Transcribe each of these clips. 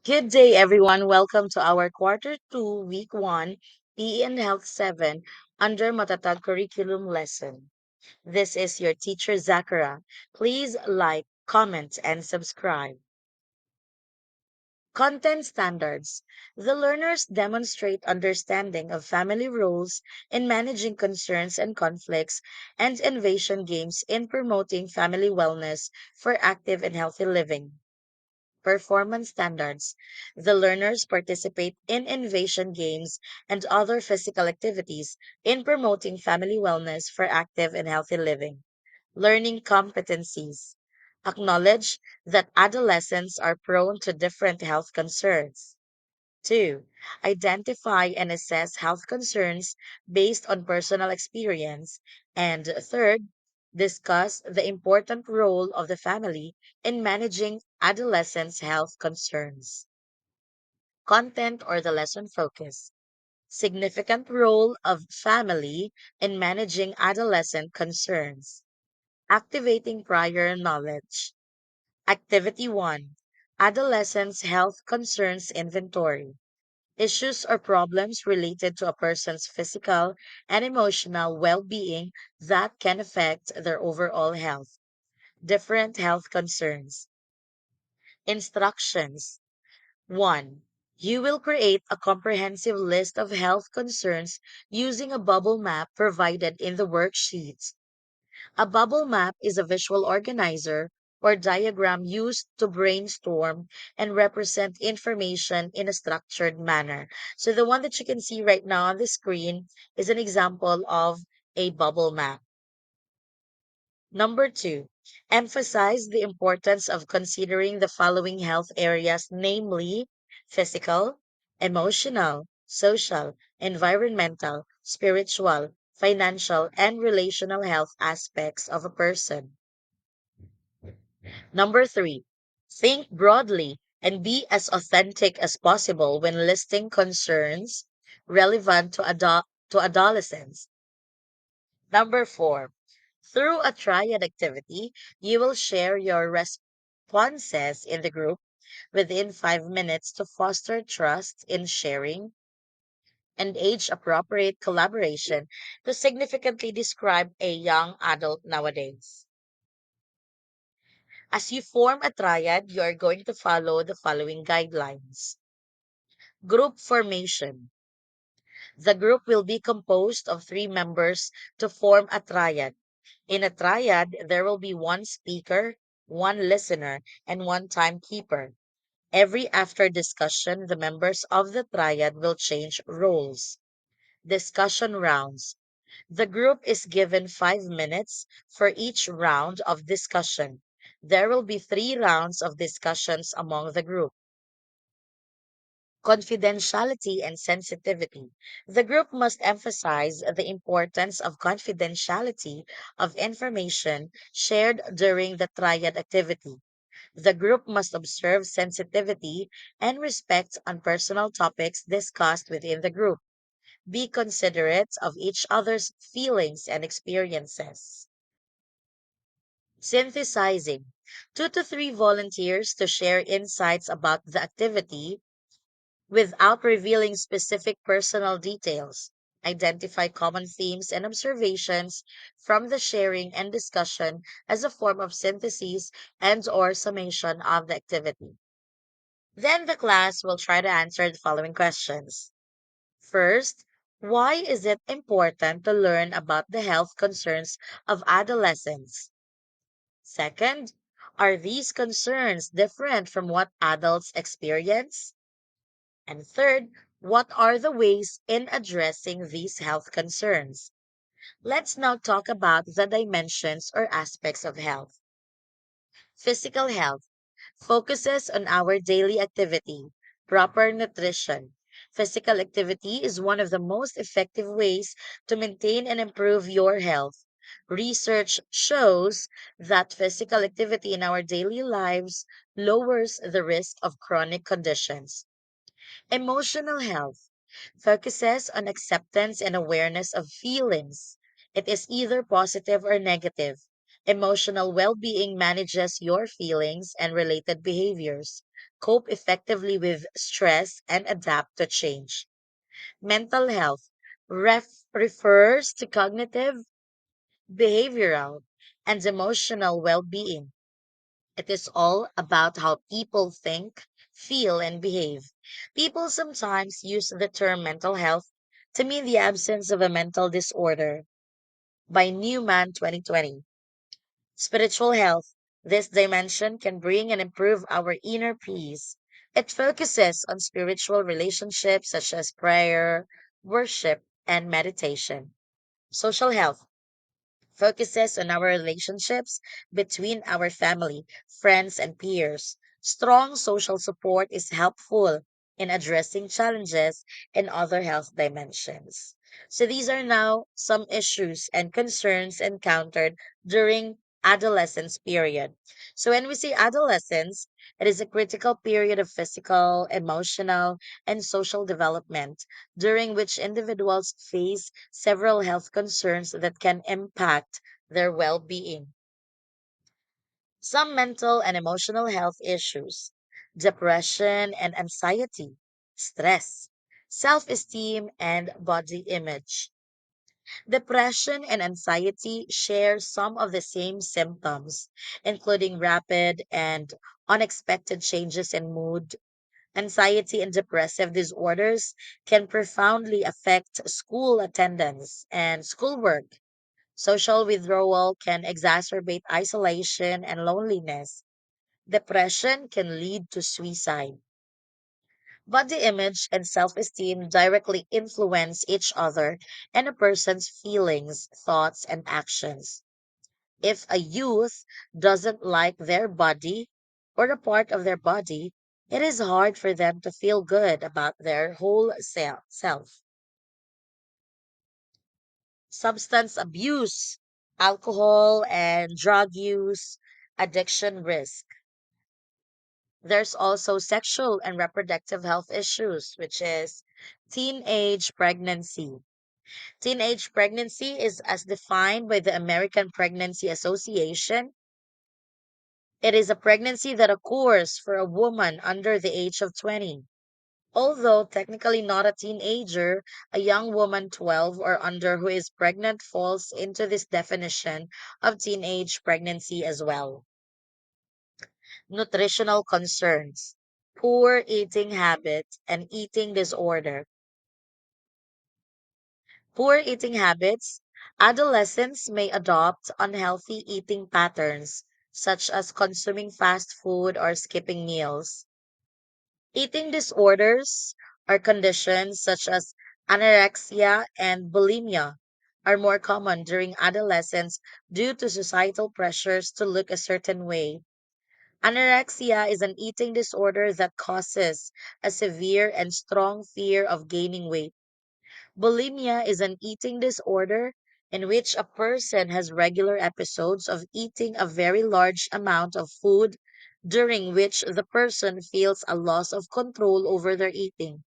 Good day, everyone. Welcome to our Quarter 2, Week 1, PE and Health 7 under Matatag Curriculum Lesson. This is your teacher, Zakara. Please like, comment, and subscribe. Content standards. The learners demonstrate understanding of family roles in managing concerns and conflicts and innovation games in promoting family wellness for active and healthy living. Performance standards. The learners participate in innovation games and other physical activities in promoting family wellness for active and healthy living. Learning competencies. Acknowledge that adolescents are prone to different health concerns. 2. Identify and assess health concerns based on personal experience. And third, discuss the important role of the family in managing adolescents' health concerns. Content or the lesson focus. Significant role of family in managing adolescent concerns. Activating prior knowledge. Activity 1. Adolescents' health concerns inventory. Issues or problems related to a person's physical and emotional well being that can affect their overall health. Different health concerns. Instructions 1. You will create a comprehensive list of health concerns using a bubble map provided in the worksheet. A bubble map is a visual organizer or diagram used to brainstorm and represent information in a structured manner. So the one that you can see right now on the screen is an example of a bubble map. Number two, emphasize the importance of considering the following health areas, namely physical, emotional, social, environmental, spiritual, financial, and relational health aspects of a person. Number three, think broadly and be as authentic as possible when listing concerns relevant to adolescents. Number four, through a triad activity, you will share your responses in the group within 5 minutes to foster trust in sharing and age appropriate collaboration to significantly describe a young adult nowadays. As you form a triad, you are going to follow the following guidelines. Group formation. The group will be composed of three members to form a triad. In a triad, there will be one speaker, one listener, and one timekeeper. Every after discussion, the members of the triad will change roles. Discussion rounds. The group is given 5 minutes for each round of discussion. There will be 3 rounds of discussions among the group. Confidentiality and sensitivity. The group must emphasize the importance of confidentiality of information shared during the triad activity. The group must observe sensitivity and respect on personal topics discussed within the group. Be considerate of each other's feelings and experiences. Synthesizing. 2 to 3 volunteers to share insights about the activity without revealing specific personal details. Identify common themes and observations from the sharing and discussion as a form of synthesis and or summation of the activity. Then the class will try to answer the following questions. First, why is it important to learn about the health concerns of adolescents? Second, are these concerns different from what adults experience? And third, what are the ways in addressing these health concerns? Let's now talk about the dimensions or aspects of health. Physical health focuses on our daily activity, proper nutrition. Physical activity is one of the most effective ways to maintain and improve your health. Research shows that physical activity in our daily lives lowers the risk of chronic conditions. Emotional health focuses on acceptance and awareness of feelings. It is either positive or negative. Emotional well being manages your feelings and related behaviors, cope effectively with stress, and adapt to change. Mental health refers to cognitive, behavioral, and emotional well being. It is all about how people think, feel, and behave. People sometimes use the term mental health to mean the absence of a mental disorder. By Newman 2020. Spiritual health. This dimension can bring and improve our inner peace. It focuses on spiritual relationships such as prayer, worship, and meditation. Social health focuses on our relationships between our family, friends, and peers. Strong social support is helpful in addressing challenges in other health dimensions. So these are now some issues and concerns encountered during adolescence period. So when we say adolescence, it is a critical period of physical, emotional, and social development during which individuals face several health concerns that can impact their well being. Some mental and emotional health issues, depression and anxiety, stress, self esteem, and body image. Depression and anxiety share some of the same symptoms, including rapid and unexpected changes in mood. Anxiety and depressive disorders can profoundly affect school attendance and schoolwork. Social withdrawal can exacerbate isolation and loneliness. Depression can lead to suicide. Body image and self esteem directly influence each other and a person's feelings, thoughts, and actions. If a youth doesn't like their body or a part of their body, it is hard for them to feel good about their whole self. Substance abuse, alcohol and drug use, addiction risk. There's also sexual and reproductive health issues, which is teenage pregnancy. Teenage pregnancy is as defined by the American Pregnancy Association. It is a pregnancy that occurs for a woman under the age of 20. Although technically not a teenager, a young woman 12 or under who is pregnant falls into this definition of teenage pregnancy as well. Nutritional concerns, poor eating habits, and eating disorder. Poor eating habits, adolescents may adopt unhealthy eating patterns, such as consuming fast food or skipping meals. Eating disorders or conditions such as anorexia and bulimia are more common during adolescence due to societal pressures to look a certain way. Anorexia is an eating disorder that causes a severe and strong fear of gaining weight. Bulimia is an eating disorder in which a person has regular episodes of eating a very large amount of food during which the person feels a loss of control over their eating.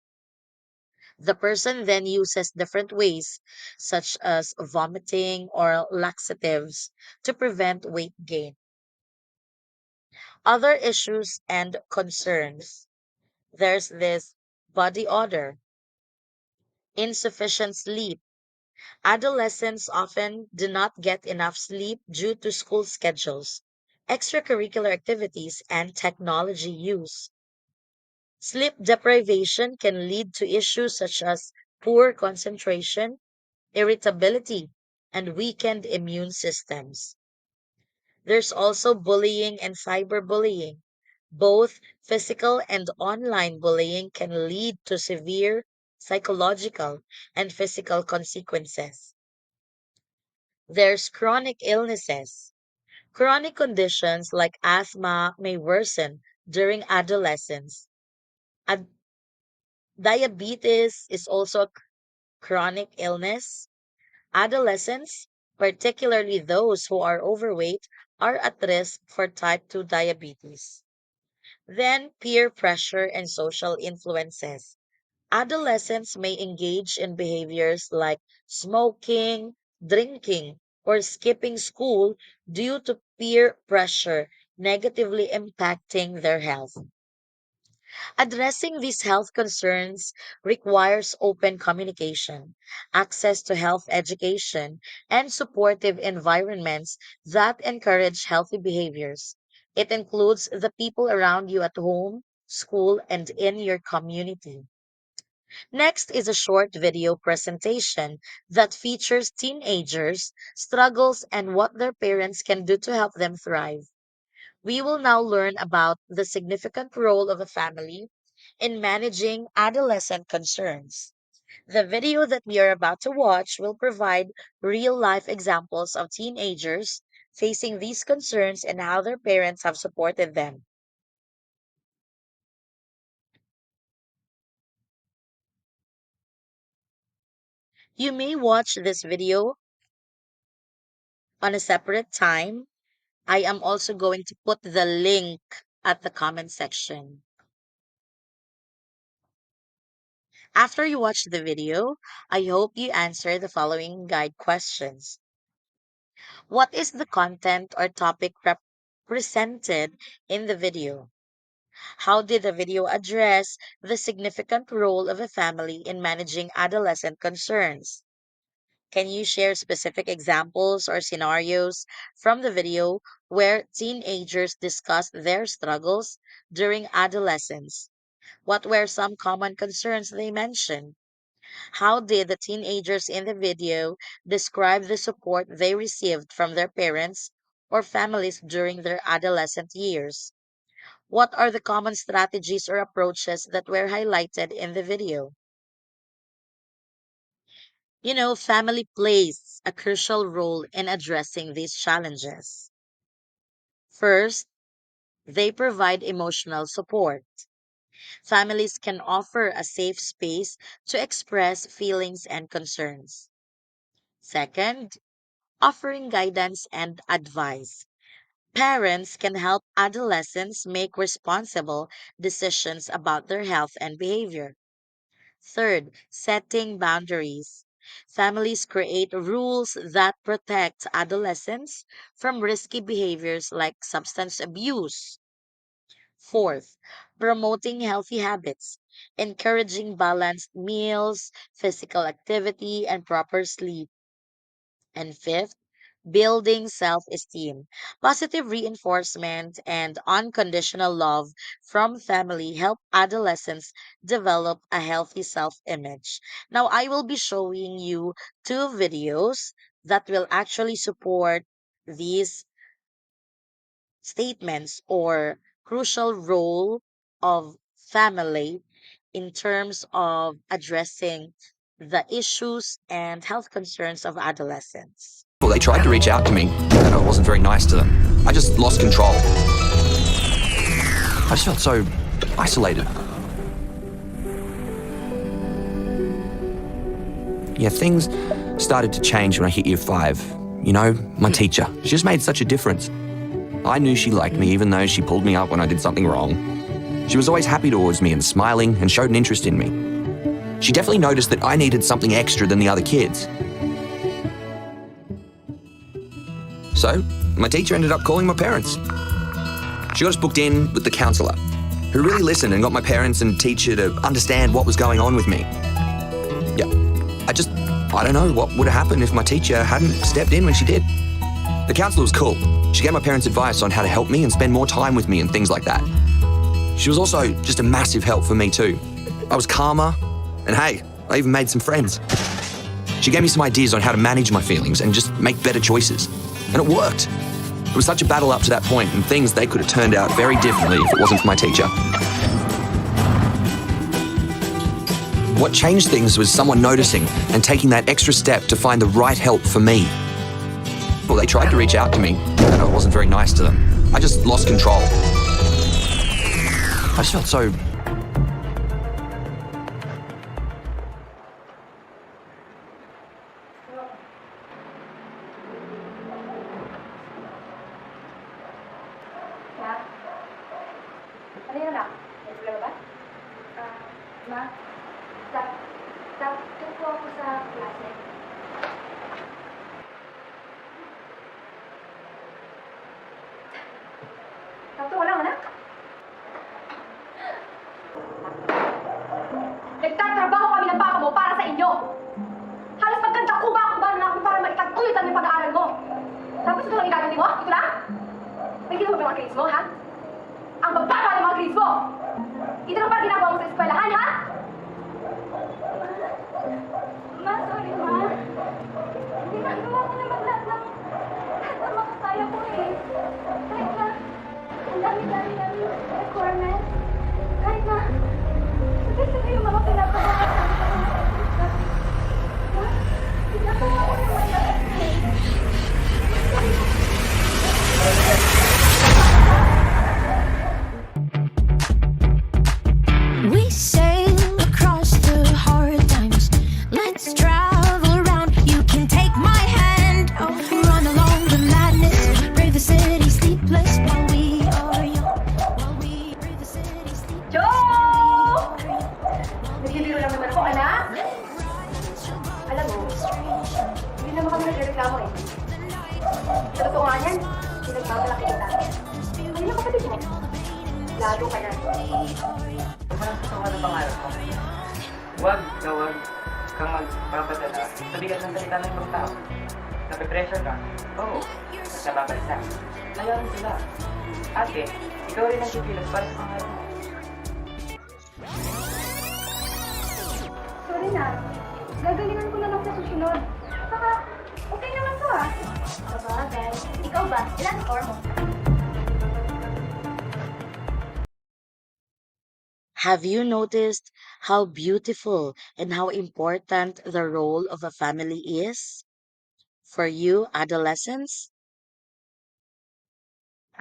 The person then uses different ways, such as vomiting or laxatives, to prevent weight gain. Other issues and concerns. There's this body odor, insufficient sleep. Adolescents often do not get enough sleep due to school schedules, extracurricular activities, and technology use. Sleep deprivation can lead to issues such as poor concentration, irritability, and weakened immune systems. There's also bullying and cyberbullying. Both physical and online bullying can lead to severe psychological and physical consequences. There's chronic illnesses. Chronic conditions like asthma may worsen during adolescence. Ad- Diabetes is also a chronic illness. Adolescents, particularly those who are overweight, are at risk for type 2 diabetes. Then, peer pressure and social influences. Adolescents may engage in behaviors like smoking, drinking, or skipping school due to peer pressure, negatively impacting their health. Addressing these health concerns requires open communication, access to health education, and supportive environments that encourage healthy behaviors. It includes the people around you at home, school, and in your community. Next is a short video presentation that features teenagers' struggles and what their parents can do to help them thrive. We will now learn about the significant role of a family in managing adolescent concerns. The video that we are about to watch will provide real life examples of teenagers facing these concerns and how their parents have supported them. You may watch this video on a separate time. I am also going to put the link at the comment section. After you watch the video, I hope you answer the following guide questions. What is the content or topic represented in the video? How did the video address the significant role of a family in managing adolescent concerns? Can you share specific examples or scenarios from the video where teenagers discussed their struggles during adolescence? What were some common concerns they mentioned? How did the teenagers in the video describe the support they received from their parents or families during their adolescent years? What are the common strategies or approaches that were highlighted in the video? Family plays a crucial role in addressing these challenges. First, they provide emotional support. Families can offer a safe space to express feelings and concerns. Second, offering guidance and advice. Parents can help adolescents make responsible decisions about their health and behavior. Third, setting boundaries. Families create rules that protect adolescents from risky behaviors like substance abuse. Fourth, promoting healthy habits, encouraging balanced meals, physical activity, and proper sleep. And fifth, building self esteem. Positive reinforcement and unconditional love from family help adolescents develop a healthy self image. Now, I will be showing you two videos that will actually support these statements or crucial role of family in terms of addressing the issues and health concerns of adolescents. Well, they tried to reach out to me, and I wasn't very nice to them. I just lost control. I just felt so isolated. Yeah, things started to change when I hit year 5. My teacher. She just made such a difference. I knew she liked me even though she pulled me up when I did something wrong. She was always happy towards me and smiling and showed an interest in me. She definitely noticed that I needed something extra than the other kids. So, my teacher ended up calling my parents. She got us booked in with the counsellor, who really listened and got my parents and teacher to understand what was going on with me. Yeah, I don't know what would have happened if my teacher hadn't stepped in when she did. The counsellor was cool. She gave my parents advice on how to help me and spend more time with me and things like that. She was also just a massive help for me too. I was calmer, and hey, I even made some friends. She gave me some ideas on how to manage my feelings and just make better choices. And it worked. It was such a battle up to that point, and things they could have turned out very differently if it wasn't for my teacher. What changed things was someone noticing and taking that extra step to find the right help for me. Well, they tried to reach out to me, and I wasn't very nice to them. I just lost control. I just felt so... Ano yun anak? May problema ba? Ma, doon po ako sa klase. ginawa mo mga grades mo, ha? Ang bababa ng mga grades mo! Ito na ba ginagawa mo sa eskwelahan, ha? Ma, sorry, ma. Ginagawa ko naman lahat ng makakaya ko eh. Kahit na, ang dami-dami ng requirements. Kahit na, sabay-sabay yung mga pinapagawa sa ma, ginagawa ko naman lahat eh. We sail across the hard times. Let's travel around. You can take my hand. Oh, run along the madness. Brave the city sleepless while we are young. While we brave the city sleepless. Joe! Nagbibiro lang naman ako, anak. Alam mo, hindi naman kami nagreklamo eh. Sa totoo nga yan, pinagmamalaki kita. Ayun ang kapatid mo. Lalo ka na. Gusto ko ng pangarap mo. Huwag kang magpapadala. Sa bigat ng salita ng ibang tao. Nape-pressure ka. Oo. At nababalisa. Ayaw sila. Ate, ikaw rin ang kikilos para sa pangarap mo. Sorry na. Gagalingan ko na lang sa susunod. Saka, okay naman to ah. Sabagay. Ikaw ba? Ilan score mo? Have you noticed how beautiful and how important the role of a family is for you, adolescents?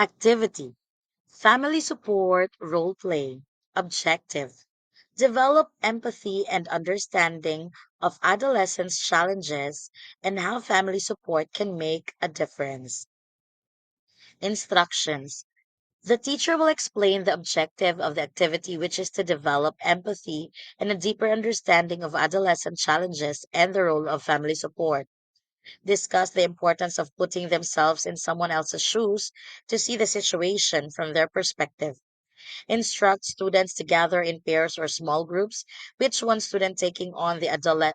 Activity, family support, role play, objective. Develop empathy and understanding of adolescents' challenges and how family support can make a difference. Instructions. The teacher will explain the objective of the activity, which is to develop empathy and a deeper understanding of adolescent challenges and the role of family support. Discuss the importance of putting themselves in someone else's shoes to see the situation from their perspective. Instruct students to gather in pairs or small groups, which one student taking on the adult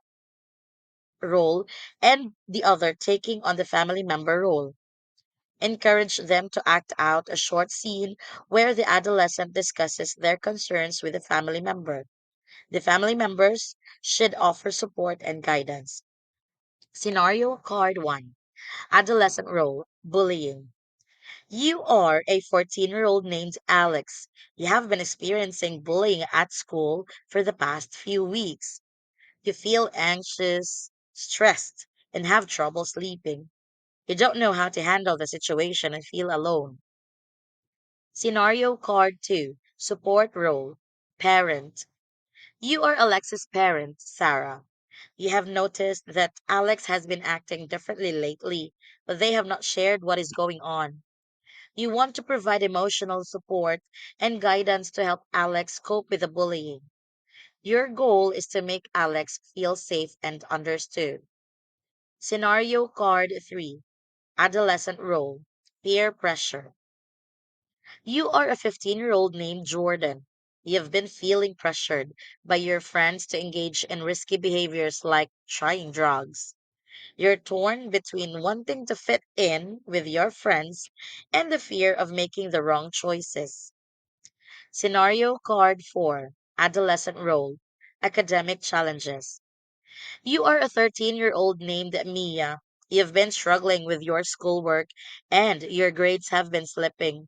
role and the other taking on the family member role. Encourage them to act out a short scene where the adolescent discusses their concerns with the family member. The family members should offer support and guidance. Scenario card 1. Adolescent role bullying. You are a 14-year-old named Alex. You have been experiencing bullying at school for the past few weeks. You feel anxious, stressed, and have trouble sleeping. You don't know how to handle the situation and feel alone. Scenario card 2. Support role. Parent. You are Alex's parent, Sarah. You have noticed that Alex has been acting differently lately, but they have not shared what is going on. You want to provide emotional support and guidance to help Alex cope with the bullying. Your goal is to make Alex feel safe and understood. Scenario card 3. Adolescent role. Peer pressure. You are a 15-year-old named Jordan. You have been feeling pressured by your friends to engage in risky behaviors like trying drugs. You're torn between wanting to fit in with your friends and the fear of making the wrong choices. Scenario card 4. Adolescent role. Academic challenges. You are a 13-year-old named Mia. You've been struggling with your schoolwork and your grades have been slipping.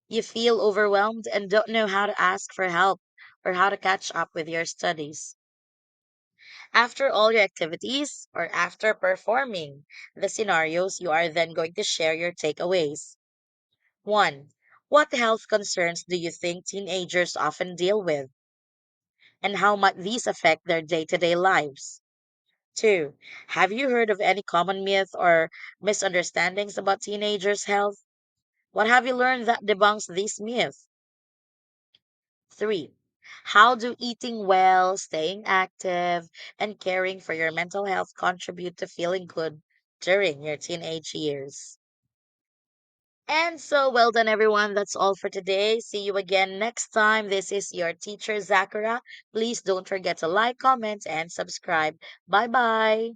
You feel overwhelmed and don't know how to ask for help or how to catch up with your studies. After all your activities or after performing the scenarios, you are then going to share your takeaways. 1. What health concerns do you think teenagers often deal with, and how might these affect their day to day lives? 2. Have you heard of any common myths or misunderstandings about teenagers' health? What have you learned that debunks these myths? 3. How do eating well, staying active, and caring for your mental health contribute to feeling good during your teenage years? And so, well done, everyone. That's all for today. See you again next time. This is your teacher, Zakara. Please don't forget to like, comment, and subscribe. Bye bye.